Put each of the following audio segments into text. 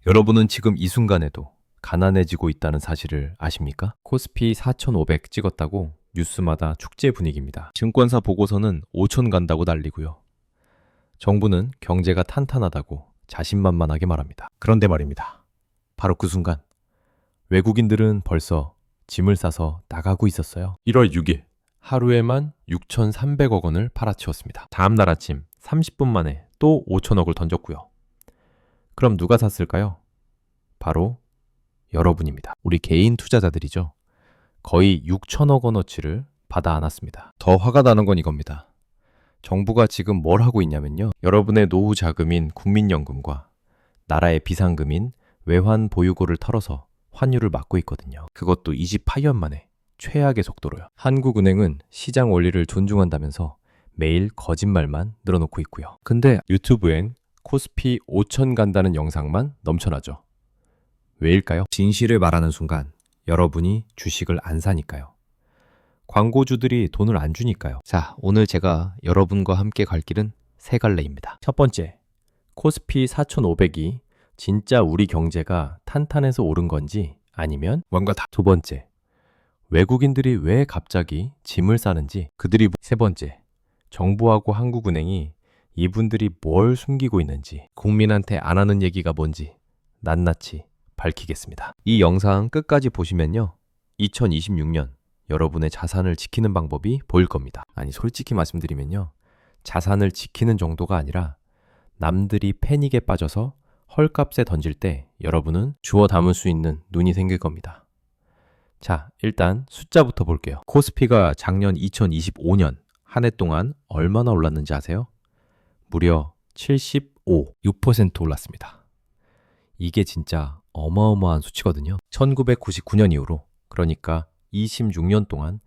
여러분은 지금 이 순간에도 가난해지고 있다는 사실을 아십니까? 코스피 4,500 찍었다고 뉴스마다 축제 분위기입니다. 증권사 보고서는 5,000 간다고 난리고요. 정부는 경제가 탄탄하다고 자신만만하게 말합니다. 그런데 말입니다. 바로 그 순간 외국인들은 벌써 짐을 싸서 나가고 있었어요. 1월 6일 하루에만 6,300억 원을 팔아치웠습니다. 다음 날 아침 30분 만에 또 5천억을 던졌고요. 그럼 누가 샀을까요? 바로 여러분입니다. 우리 개인 투자자들이죠. 거의 6천억 원어치를 받아 안았습니다. 더 화가 나는 건 이겁니다. 정부가 지금 뭘 하고 있냐면요. 여러분의 노후 자금인 국민연금과 나라의 비상금인 외환 보유고를 털어서 환율을 막고 있거든요. 그것도 28년 만에 최악의 속도로요. 한국은행은 시장 원리를 존중한다면서 매일 거짓말만 늘어놓고 있고요. 근데 유튜브엔 코스피 5천 간다는 영상만 넘쳐나죠. 왜일까요? 진실을 말하는 순간 여러분이 주식을 안 사니까요. 광고주들이 돈을 안 주니까요. 자, 오늘 제가 여러분과 함께 갈 길은 세 갈래입니다. 첫 번째, 코스피 4,500이 진짜 우리 경제가 탄탄해서 오른 건지 아니면 뭔가 두 번째, 외국인들이 왜 갑자기 짐을 싸는지 세 번째, 정부하고 한국은행이 이분들이 뭘 숨기고 있는지 국민한테 안 하는 얘기가 뭔지 낱낱이 밝히겠습니다. 이 영상 끝까지 보시면요. 2026년 여러분의 자산을 지키는 방법이 보일 겁니다. 아니, 솔직히 말씀드리면요. 자산을 지키는 정도가 아니라 남들이 패닉에 빠져서 헐값에 던질 때 여러분은 주워 담을 수 있는 눈이 생길 겁니다. 자, 일단 숫자부터 볼게요. 코스피가 작년 2025년 한 해 동안 얼마나 올랐는지 아세요? 무려 6% 올랐습니다. 이게 진짜 어마어마한 수치거든요. 1999년 이후로, 그러니까 26년 동안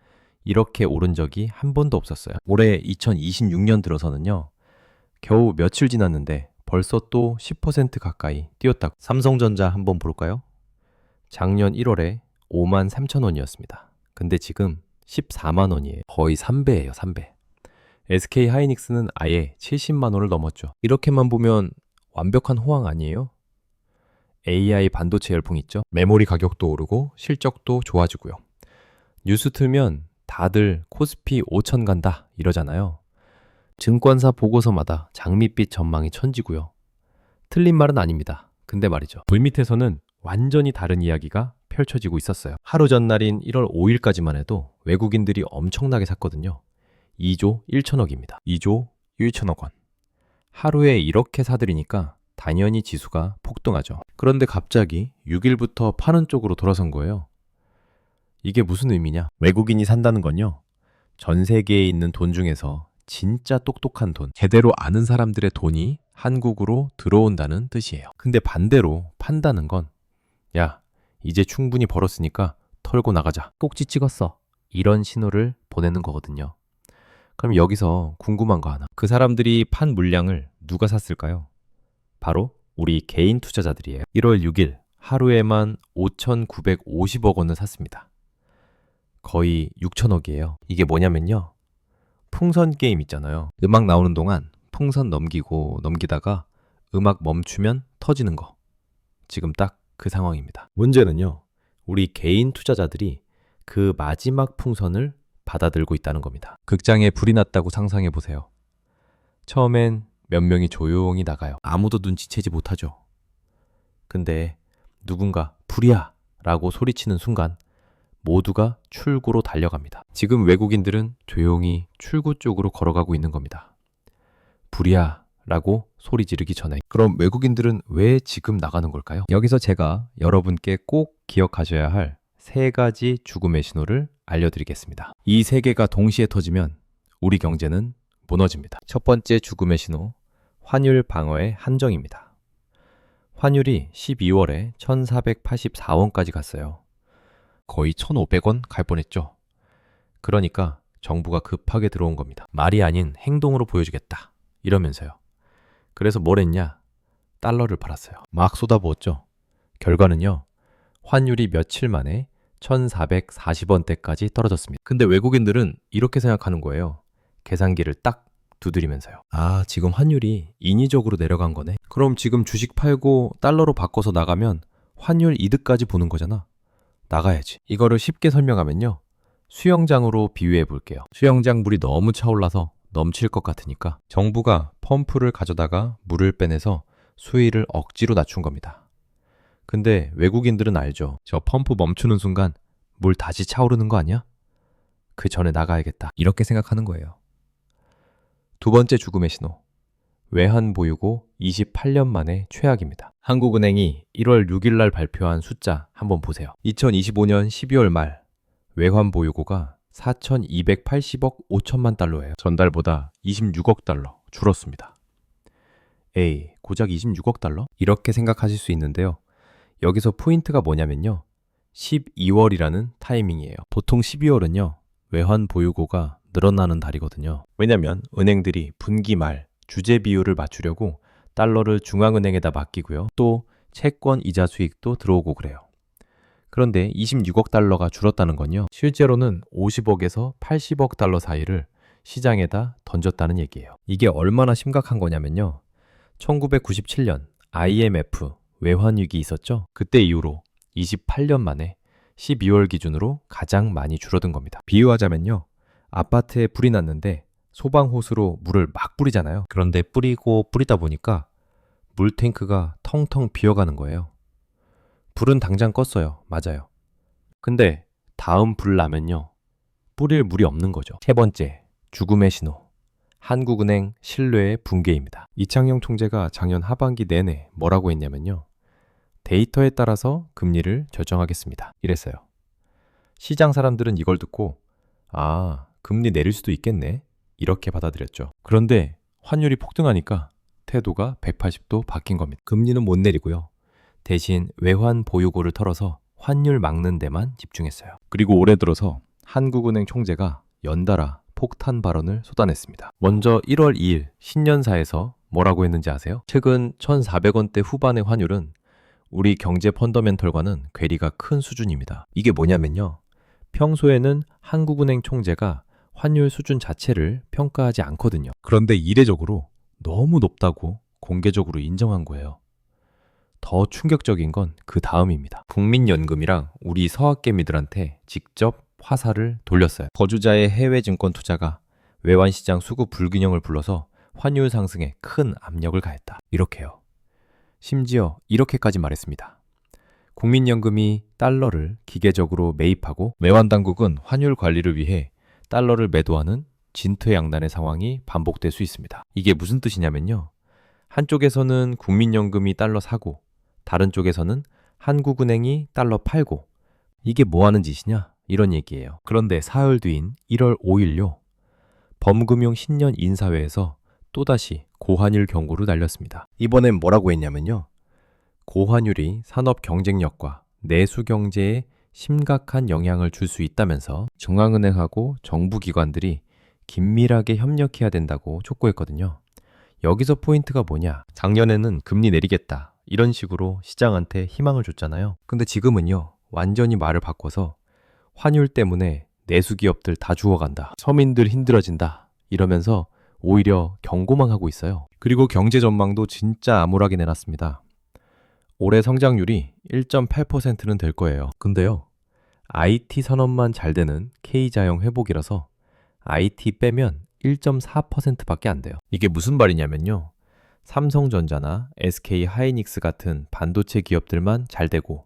이렇게 오른 적이 한 번도 없었어요. 올해 2026년 들어서는요. 겨우 며칠 지났는데 벌써 또 10% 가까이 뛰었다고. 삼성전자 한번 볼까요? 작년 1월에 5만 3천 원이었습니다. 근데 지금 14만 원이에요. 거의 3배예요, 3배. SK 하이닉스는 아예 70만 원을 넘었죠. 이렇게만 보면 완벽한 호황 아니에요? AI 반도체 열풍 있죠? 메모리 가격도 오르고 실적도 좋아지고요. 뉴스 틀면 다들 코스피 5천 간다 이러잖아요. 증권사 보고서마다 장밋빛 전망이 천지고요. 틀린 말은 아닙니다. 근데 말이죠. 물밑에서는 완전히 다른 이야기가 펼쳐지고 있었어요. 하루 전날인 1월 5일까지만 해도 외국인들이 엄청나게 샀거든요. 2조 1천억입니다. 2조 1천억 원. 하루에 이렇게 사들이니까 당연히 지수가 폭등하죠. 그런데 갑자기 6일부터 파는 쪽으로 돌아선 거예요. 이게 무슨 의미냐? 외국인이 산다는 건요. 전 세계에 있는 돈 중에서 진짜 똑똑한 돈, 제대로 아는 사람들의 돈이 한국으로 들어온다는 뜻이에요. 근데 반대로 판다는 건 야, 이제 충분히 벌었으니까 털고 나가자. 꼭지 찍었어. 이런 신호를 보내는 거거든요. 그럼 여기서 궁금한 거 하나. 그 사람들이 판 물량을 누가 샀을까요? 바로 우리 개인 투자자들이에요. 1월 6일 하루에만 5,950억 원을 샀습니다. 거의 6천억이에요. 이게 뭐냐면요. 풍선 게임 있잖아요. 음악 나오는 동안 풍선 넘기다가 음악 멈추면 터지는 거. 지금 딱 그 상황입니다. 문제는요. 우리 개인 투자자들이 그 마지막 풍선을 받아들고 있다는 겁니다. 극장에 불이 났다고 상상해 보세요. 처음엔 몇 명이 조용히 나가요. 아무도 눈치채지 못하죠. 근데 누군가 불이야! 라고 소리치는 순간 모두가 출구로 달려갑니다. 지금 외국인들은 조용히 출구 쪽으로 걸어가고 있는 겁니다. 불이야! 라고 소리 지르기 전에. 그럼 외국인들은 왜 지금 나가는 걸까요? 여기서 제가 여러분께 꼭 기억하셔야 할 세 가지 죽음의 신호를 알려드리겠습니다. 이 세 개가 동시에 터지면 우리 경제는 무너집니다. 첫 번째 죽음의 신호, 환율 방어의 한정입니다. 환율이 12월에 1,484원까지 갔어요. 거의 1,500원 갈 뻔했죠. 그러니까 정부가 급하게 들어온 겁니다. 말이 아닌 행동으로 보여주겠다. 이러면서요. 그래서 뭘 했냐? 달러를 팔았어요. 막 쏟아부었죠. 결과는요. 환율이 며칠 만에 1,440원대까지 떨어졌습니다. 근데 외국인들은 이렇게 생각하는 거예요. 계산기를 딱 두드리면서요. 아, 지금 환율이 인위적으로 내려간 거네. 그럼 지금 주식 팔고 달러로 바꿔서 나가면 환율 이득까지 보는 거잖아. 나가야지. 이거를 쉽게 설명하면요. 수영장으로 비유해 볼게요. 수영장 물이 너무 차올라서 넘칠 것 같으니까 정부가 펌프를 가져다가 물을 빼내서 수위를 억지로 낮춘 겁니다. 근데 외국인들은 알죠. 저 펌프 멈추는 순간 물 다시 차오르는 거 아니야? 그 전에 나가야겠다. 이렇게 생각하는 거예요. 두 번째 죽음의 신호. 외환 보유고 28년 만에 최악입니다. 한국은행이 1월 6일 날 발표한 숫자 한번 보세요. 2025년 12월 말 외환 보유고가 4,280억 5천만 달러예요. 전달보다 26억 달러 줄었습니다. 에이, 고작 26억 달러? 이렇게 생각하실 수 있는데요. 여기서 포인트가 뭐냐면요. 12월이라는 타이밍이에요. 보통 12월은요. 외환 보유고가 늘어나는 달이거든요. 왜냐면 은행들이 분기 말 주재 비율을 맞추려고 달러를 중앙은행에다 맡기고요. 또 채권 이자 수익도 들어오고 그래요. 그런데 26억 달러가 줄었다는 건요. 실제로는 50억에서 80억 달러 사이를 시장에다 던졌다는 얘기예요. 이게 얼마나 심각한 거냐면요. 1997년 IMF 외환위기 있었죠? 그때 이후로 28년 만에 12월 기준으로 가장 많이 줄어든 겁니다. 비유하자면요. 아파트에 불이 났는데 소방호스로 물을 막 뿌리잖아요. 그런데 뿌리다 보니까 물탱크가 텅텅 비어가는 거예요. 불은 당장 껐어요. 맞아요. 근데 다음 불 나면요. 뿌릴 물이 없는 거죠. 세 번째, 죽음의 신호. 한국은행 신뢰의 붕괴입니다. 이창용 총재가 작년 하반기 내내 뭐라고 했냐면요. 데이터에 따라서 금리를 결정하겠습니다. 이랬어요. 시장 사람들은 이걸 듣고 아, 금리 내릴 수도 있겠네. 이렇게 받아들였죠. 그런데 환율이 폭등하니까 태도가 180도 바뀐 겁니다. 금리는 못 내리고요. 대신 외환 보유고를 털어서 환율 막는 데만 집중했어요. 그리고 올해 들어서 한국은행 총재가 연달아 폭탄 발언을 쏟아냈습니다. 먼저 1월 2일 신년사에서 뭐라고 했는지 아세요? 최근 1,400원대 후반의 환율은 우리 경제 펀더멘털과는 괴리가 큰 수준입니다. 이게 뭐냐면요. 평소에는 한국은행 총재가 환율 수준 자체를 평가하지 않거든요. 그런데 이례적으로 너무 높다고 공개적으로 인정한 거예요. 더 충격적인 건 그 다음입니다. 국민연금이랑 우리 서학개미들한테 직접 화살을 돌렸어요. 거주자의 해외 증권 투자가 외환시장 수급 불균형을 불러서 환율 상승에 큰 압력을 가했다. 이렇게요. 심지어 이렇게까지 말했습니다. 국민연금이 달러를 기계적으로 매입하고 외환당국은 환율 관리를 위해 달러를 매도하는 진퇴양난의 상황이 반복될 수 있습니다. 이게 무슨 뜻이냐면요. 한쪽에서는 국민연금이 달러 사고 다른 쪽에서는 한국은행이 달러 팔고 이게 뭐 하는 짓이냐? 이런 얘기예요. 그런데 사흘 뒤인 1월 5일요. 범금용 신년 인사회에서 또다시 고환율 경고를 날렸습니다. 이번엔 뭐라고 했냐면요. 고환율이 산업 경쟁력과 내수 경제에 심각한 영향을 줄 수 있다면서 중앙은행하고 정부기관들이 긴밀하게 협력해야 된다고 촉구했거든요. 여기서 포인트가 뭐냐? 작년에는 금리 내리겠다. 이런 식으로 시장한테 희망을 줬잖아요. 근데 지금은요. 완전히 말을 바꿔서 환율 때문에 내수 기업들 다 죽어간다. 서민들 힘들어진다. 이러면서 오히려 경고만 하고 있어요. 그리고 경제 전망도 진짜 암울하게 내놨습니다. 올해 성장률이 1.8%는 될 거예요. 근데요. IT 산업만 잘 되는 K자형 회복이라서 IT 빼면 1.4%밖에 안 돼요. 이게 무슨 말이냐면요. 삼성전자나 SK 하이닉스 같은 반도체 기업들만 잘 되고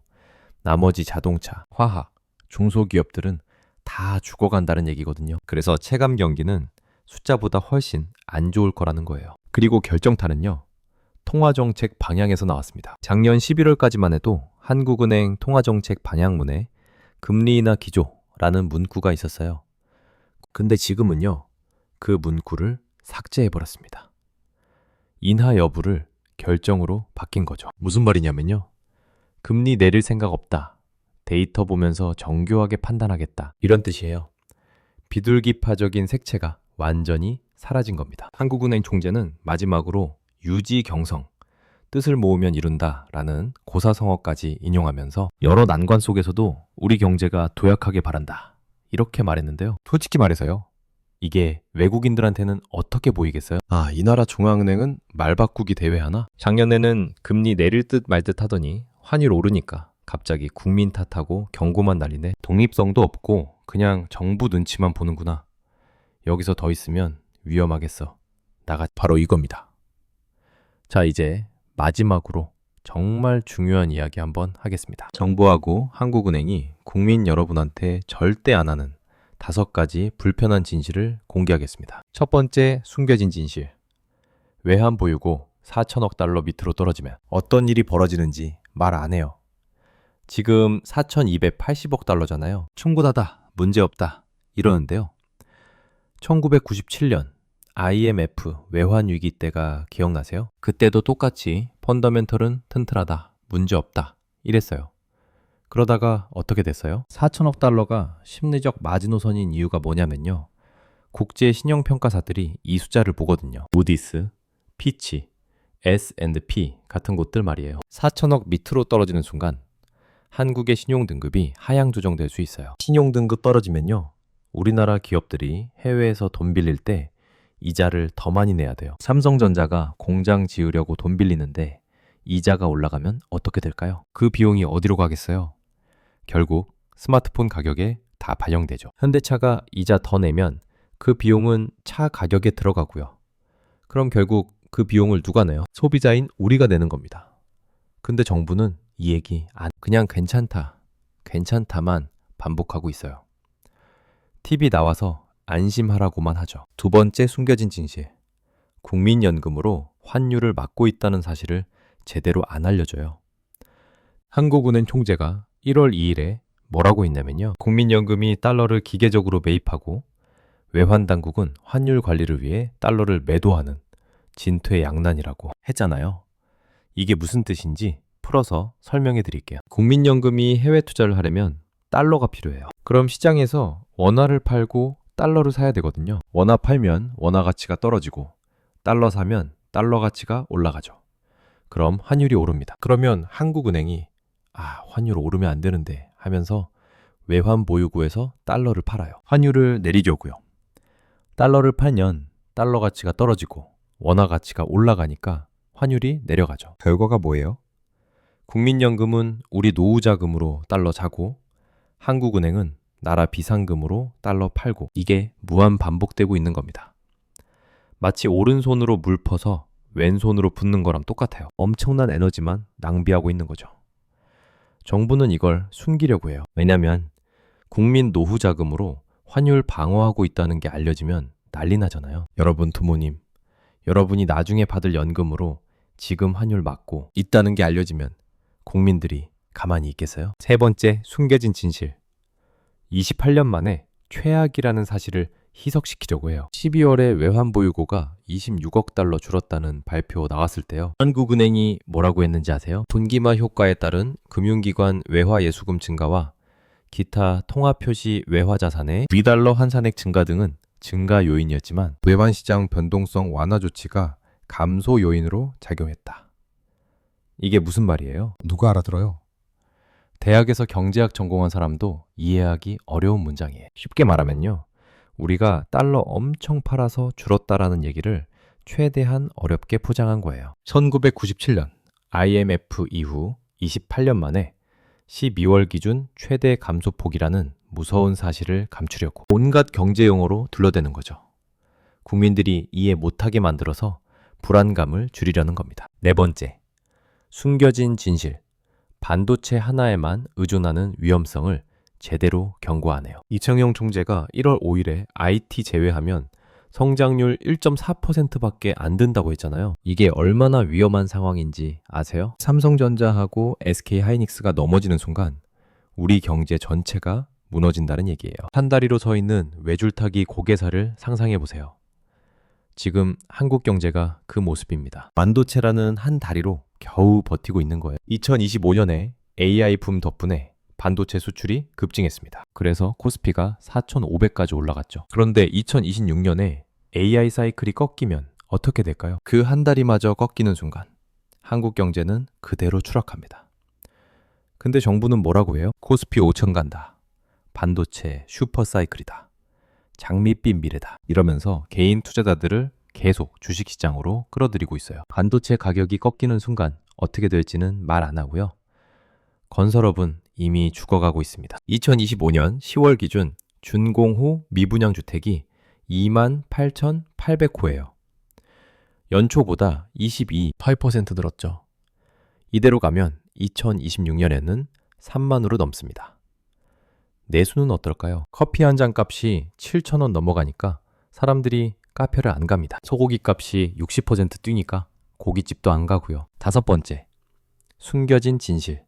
나머지 자동차, 화학, 중소기업들은 다 죽어간다는 얘기거든요. 그래서 체감 경기는 숫자보다 훨씬 안 좋을 거라는 거예요. 그리고 결정타는요. 통화정책 방향에서 나왔습니다. 작년 11월까지만 해도 한국은행 통화정책 방향문에 금리 인하 기조라는 문구가 있었어요. 근데 지금은요. 그 문구를 삭제해버렸습니다. 인하 여부를 결정으로 바뀐 거죠. 무슨 말이냐면요. 금리 내릴 생각 없다. 데이터 보면서 정교하게 판단하겠다. 이런 뜻이에요. 비둘기파적인 색채가 완전히 사라진 겁니다. 한국은행 총재는 마지막으로 유지경성, 뜻을 모으면 이룬다 라는 고사성어까지 인용하면서 여러 난관 속에서도 우리 경제가 도약하길 바란다. 이렇게 말했는데요. 솔직히 말해서요. 이게 외국인들한테는 어떻게 보이겠어요? 아, 이 나라 중앙은행은 말 바꾸기 대회 하나? 작년에는 금리 내릴 듯 말 듯 하더니 환율 오르니까 갑자기 국민 탓하고 경고만 날리네. 독립성도 없고 그냥 정부 눈치만 보는구나. 여기서 더 있으면 위험하겠어. 바로 이겁니다. 자, 이제 마지막으로 정말 중요한 이야기 한번 하겠습니다. 정부하고 한국은행이 국민 여러분한테 절대 안 하는 5가지 불편한 진실을 공개하겠습니다. 첫 번째 숨겨진 진실. 외환 보유고 4천억 달러 밑으로 떨어지면 어떤 일이 벌어지는지 말 안 해요. 지금 4,280억 달러잖아요. 충분하다, 문제없다 이러는데요. 1997년 IMF 외환위기 때가 기억나세요? 그때도 똑같이 펀더멘털은 튼튼하다, 문제없다 이랬어요. 그러다가 어떻게 됐어요? 4천억 달러가 심리적 마지노선인 이유가 뭐냐면요. 국제 신용평가사들이 이 숫자를 보거든요. 무디스, 피치, S&P 같은 곳들 말이에요. 4천억 밑으로 떨어지는 순간 한국의 신용등급이 하향 조정될 수 있어요. 신용등급 떨어지면요. 우리나라 기업들이 해외에서 돈 빌릴 때 이자를 더 많이 내야 돼요. 삼성전자가 공장 지으려고 돈 빌리는데 이자가 올라가면 어떻게 될까요? 그 비용이 어디로 가겠어요? 결국 스마트폰 가격에 다 반영되죠. 현대차가 이자 더 내면 그 비용은 차 가격에 들어가고요. 그럼 결국 그 비용을 누가 내요? 소비자인 우리가 내는 겁니다. 근데 정부는 이 얘기 그냥 괜찮다만 반복하고 있어요. TV 나와서 안심하라고만 하죠. 두 번째 숨겨진 진실. 국민연금으로 환율을 막고 있다는 사실을 제대로 안 알려줘요. 한국은행 총재가 1월 2일에 뭐라고 했냐면요. 국민연금이 달러를 기계적으로 매입하고 외환당국은 환율 관리를 위해 달러를 매도하는 진퇴양난이라고 했잖아요. 이게 무슨 뜻인지 풀어서 설명해 드릴게요. 국민연금이 해외 투자를 하려면 달러가 필요해요. 그럼 시장에서 원화를 팔고 달러를 사야 되거든요. 원화 팔면 원화 가치가 떨어지고 달러 사면 달러 가치가 올라가죠. 그럼 환율이 오릅니다. 그러면 한국은행이 환율 오르면 안 되는데 하면서 외환 보유고에서 달러를 팔아요. 환율을 내리려고요. 달러를 팔면 달러 가치가 떨어지고 원화 가치가 올라가니까 환율이 내려가죠. 결과가 뭐예요? 국민연금은 우리 노후 자금으로 달러 사고 한국은행은 나라 비상금으로 달러 팔고 이게 무한 반복되고 있는 겁니다. 마치 오른손으로 물 퍼서 왼손으로 붓는 거랑 똑같아요. 엄청난 에너지만 낭비하고 있는 거죠. 정부는 이걸 숨기려고 해요. 왜냐면 국민 노후 자금으로 환율 방어하고 있다는 게 알려지면 난리 나잖아요. 여러분 부모님, 여러분이 나중에 받을 연금으로 지금 환율 막고 있다는 게 알려지면 국민들이 가만히 있겠어요? 세 번째 숨겨진 진실. 28년 만에 최악이라는 사실을 희석시키려고 해요. 12월에 외환보유고가 26억 달러 줄었다는 발표 나왔을 때요. 한국은행이 뭐라고 했는지 아세요? 분기말 효과에 따른 금융기관 외화예수금 증가와 기타 통화표시 외화자산의 위달러 환산액 증가 등은 증가 요인이었지만 외환시장 변동성 완화 조치가 감소 요인으로 작용했다. 이게 무슨 말이에요? 누가 알아들어요? 대학에서 경제학 전공한 사람도 이해하기 어려운 문장이에요. 쉽게 말하면요. 우리가 달러 엄청 팔아서 줄었다라는 얘기를 최대한 어렵게 포장한 거예요. 1997년 IMF 이후 28년 만에 12월 기준 최대 감소폭이라는 무서운 사실을 감추려고 온갖 경제 용어로 둘러대는 거죠. 국민들이 이해 못하게 만들어서 불안감을 줄이려는 겁니다. 네 번째, 숨겨진 진실. 반도체 하나에만 의존하는 위험성을 제대로 경고 안 해요. 이청용 총재가 1월 5일에 IT 제외하면 성장률 1.4%밖에 안 된다고 했잖아요. 이게 얼마나 위험한 상황인지 아세요? 삼성전자하고 SK하이닉스가 넘어지는 순간 우리 경제 전체가 무너진다는 얘기예요. 한 다리로 서 있는 외줄타기 고개사를 상상해 보세요. 지금 한국 경제가 그 모습입니다. 반도체라는 한 다리로 겨우 버티고 있는 거예요. 2025년에 AI 붐 덕분에 반도체 수출이 급증했습니다. 그래서 코스피가 4,500까지 올라갔죠. 그런데 2026년에 AI 사이클이 꺾이면 어떻게 될까요? 그 한 다리마저 꺾이는 순간 한국 경제는 그대로 추락합니다. 근데 정부는 뭐라고 해요? 코스피 5천 간다. 반도체 슈퍼 사이클이다. 장밋빛 미래다. 이러면서 개인 투자자들을 계속 주식시장으로 끌어들이고 있어요. 반도체 가격이 꺾이는 순간 어떻게 될지는 말 안 하고요. 건설업은 이미 죽어가고 있습니다. 2025년 10월 기준 준공후 미분양 주택이 28,800호예요. 연초보다 22.8% 늘었죠. 이대로 가면 2026년에는 3만으로 넘습니다. 내수는 어떨까요? 커피 한 잔 값이 7,000원 넘어가니까 사람들이 카페를 안 갑니다. 소고기 값이 60% 뛰니까 고깃집도 안 가고요. 다섯 번째, 숨겨진 진실.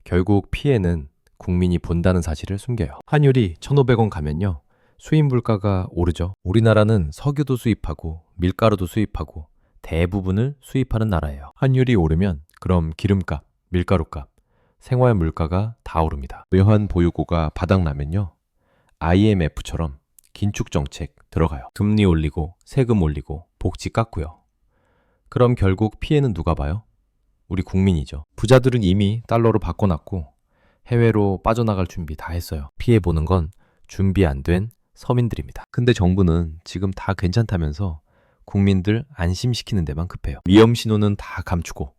결국 피해는 국민이 본다는 사실을 숨겨요. 환율이 1,500원 가면요. 수입 물가가 오르죠. 우리나라는 석유도 수입하고 밀가루도 수입하고 대부분을 수입하는 나라예요. 환율이 오르면 그럼 기름값, 밀가루값, 생활 물가가 다 오릅니다. 외환 보유고가 바닥나면요. IMF처럼 긴축 정책 들어가요. 금리 올리고 세금 올리고 복지 깎고요. 그럼 결국 피해는 누가 봐요? 우리 국민이죠. 부자들은 이미 달러로 바꿔놨고 해외로 빠져나갈 준비 다 했어요. 피해 보는 건 준비 안 된 서민들입니다. 근데 정부는 지금 다 괜찮다면서 국민들 안심시키는 데만 급해요. 위험 신호는 다 감추고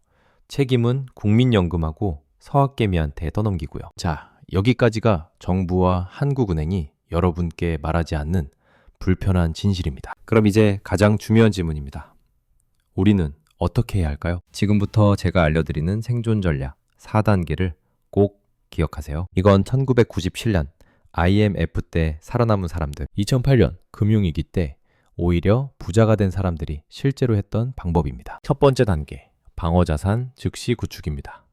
책임은 국민연금하고 서학개미한테 떠넘기고요. 자, 여기까지가 정부와 한국은행이 여러분께 말하지 않는 불편한 진실입니다. 그럼 이제 가장 중요한 질문입니다. 우리는 어떻게 해야 할까요? 지금부터 제가 알려드리는 생존 전략 4단계를 꼭 기억하세요. 이건 1997년 IMF 때 살아남은 사람들, 2008년 금융위기 때 오히려 부자가 된 사람들이 실제로 했던 방법입니다. 첫 번째 단계, 방어자산 즉시 구축입니다.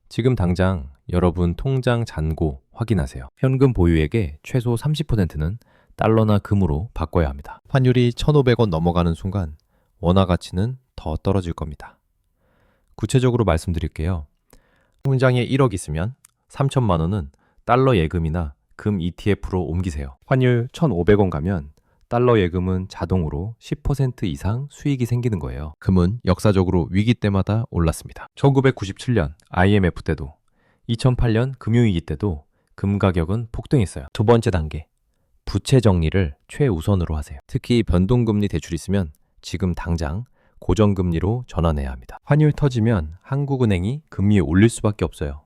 지금 당장 여러분 통장 잔고 확인하세요. 현금 보유액의 최소 30%는 달러나 금으로 바꿔야 합니다. 환율이 1,500원 넘어가는 순간 원화 가치는 더 떨어질 겁니다. 구체적으로 말씀드릴게요. 통장에 1억 있으면 3천만 원은 달러 예금이나 금 ETF로 옮기세요. 환율 1,500원 가면 달러 예금은 자동으로 10% 이상 수익이 생기는 거예요. 금은 역사적으로 위기 때마다 올랐습니다. 1997년 IMF 때도 2008년 금융위기 때도 금 가격은 폭등했어요. 두 번째 단계, 부채 정리를 최우선으로 하세요. 특히 변동금리 대출 있으면 지금 당장 고정금리로 전환해야 합니다. 환율 터지면 한국은행이 금리 올릴 수밖에 없어요.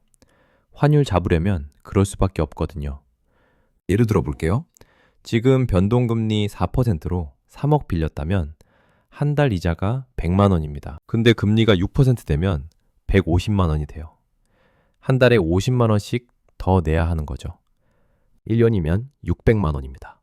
환율 잡으려면 그럴 수밖에 없거든요. 예를 들어 볼게요. 지금 변동금리 4%로 3억 빌렸다면 한 달 이자가 100만 원입니다. 근데 금리가 6% 되면 150만 원이 돼요. 한 달에 50만 원씩 더 내야 하는 거죠. 1년이면 600만 원입니다.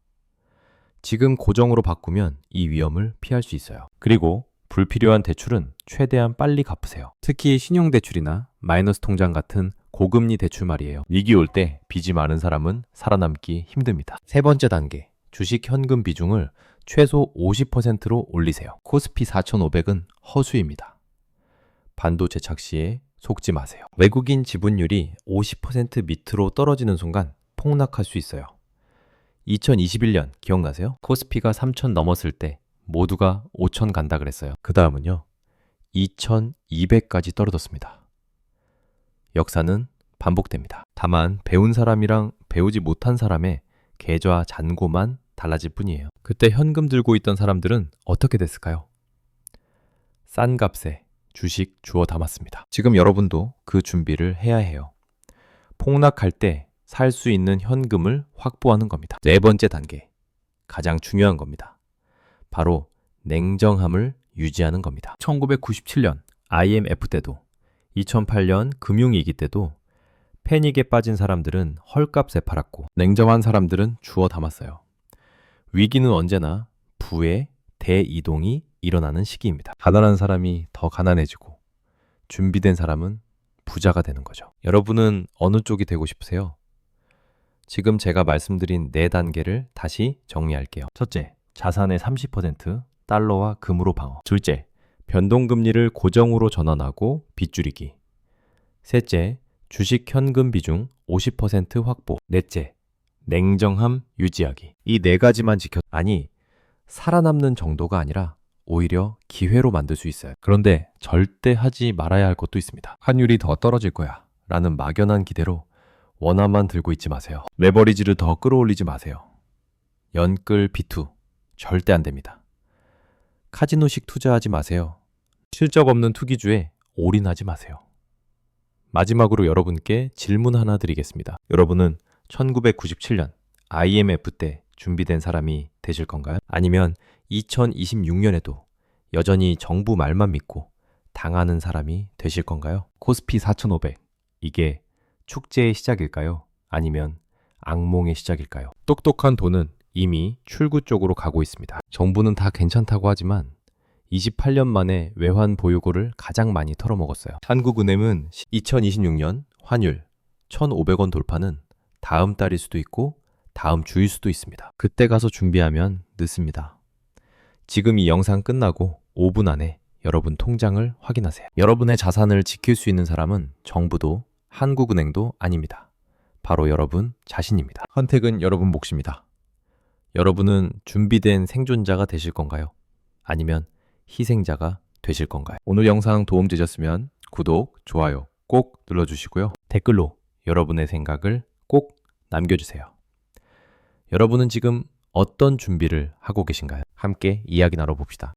지금 고정으로 바꾸면 이 위험을 피할 수 있어요. 그리고 불필요한 대출은 최대한 빨리 갚으세요. 특히 신용대출이나 마이너스 통장 같은 고금리 대출 말이에요. 위기 올 때 빚이 많은 사람은 살아남기 힘듭니다. 세 번째 단계, 주식 현금 비중을 최소 50%로 올리세요. 코스피 4,500은 허수입니다. 반도체 착시에 속지 마세요. 외국인 지분율이 50% 밑으로 떨어지는 순간 폭락할 수 있어요. 2021년 기억나세요? 코스피가 3,000 넘었을 때 모두가 5,000 간다 그랬어요. 그 다음은요, 2,200까지 떨어졌습니다. 역사는 반복됩니다. 다만 배운 사람이랑 배우지 못한 사람의 계좌 잔고만 달라질 뿐이에요. 그때 현금 들고 있던 사람들은 어떻게 됐을까요? 싼 값에 주식 주워 담았습니다. 지금 여러분도 그 준비를 해야 해요. 폭락할 때 살 수 있는 현금을 확보하는 겁니다. 네 번째 단계, 가장 중요한 겁니다. 바로 냉정함을 유지하는 겁니다. 1997년 IMF 때도 2008년 금융위기 때도 패닉에 빠진 사람들은 헐값에 팔았고 냉정한 사람들은 주워 담았어요. 위기는 언제나 부의 대이동이 일어나는 시기입니다. 가난한 사람이 더 가난해지고 준비된 사람은 부자가 되는 거죠. 여러분은 어느 쪽이 되고 싶으세요? 지금 제가 말씀드린 4단계를 다시 정리할게요. 첫째, 자산의 30% 달러와 금으로 방어. 둘째, 변동금리를 고정으로 전환하고 빚 줄이기. 셋째, 주식 현금 비중 50% 확보. 넷째, 냉정함 유지하기. 이 4가지만 살아남는 정도가 아니라 오히려 기회로 만들 수 있어요. 그런데 절대 하지 말아야 할 것도 있습니다. 환율이 더 떨어질 거야 라는 막연한 기대로 원화만 들고 있지 마세요. 레버리지를 더 끌어올리지 마세요. 연끌 비투 절대 안 됩니다. 카지노식 투자하지 마세요. 실적 없는 투기주에 올인하지 마세요. 마지막으로 여러분께 질문 하나 드리겠습니다. 여러분은 1997년 IMF 때 준비된 사람이 되실 건가요? 아니면 2026년에도 여전히 정부 말만 믿고 당하는 사람이 되실 건가요? 코스피 4500, 이게 축제의 시작일까요? 아니면 악몽의 시작일까요? 똑똑한 돈은 이미 출구 쪽으로 가고 있습니다. 정부는 다 괜찮다고 하지만 28년 만에 외환 보유고를 가장 많이 털어먹었어요. 한국은행은 2026년 환율 1,500원 돌파는 다음 달일 수도 있고 다음 주일 수도 있습니다. 그때 가서 준비하면 늦습니다. 지금 이 영상 끝나고 5분 안에 여러분 통장을 확인하세요. 여러분의 자산을 지킬 수 있는 사람은 정부도 한국은행도 아닙니다. 바로 여러분 자신입니다. 선택은 여러분 몫입니다. 여러분은 준비된 생존자가 되실 건가요? 아니면 희생자가 되실 건가요? 오늘 영상 도움 되셨으면 구독, 좋아요 꼭 눌러주시고요. 댓글로 여러분의 생각을 꼭 남겨주세요. 여러분은 지금 어떤 준비를 하고 계신가요? 함께 이야기 나눠봅시다.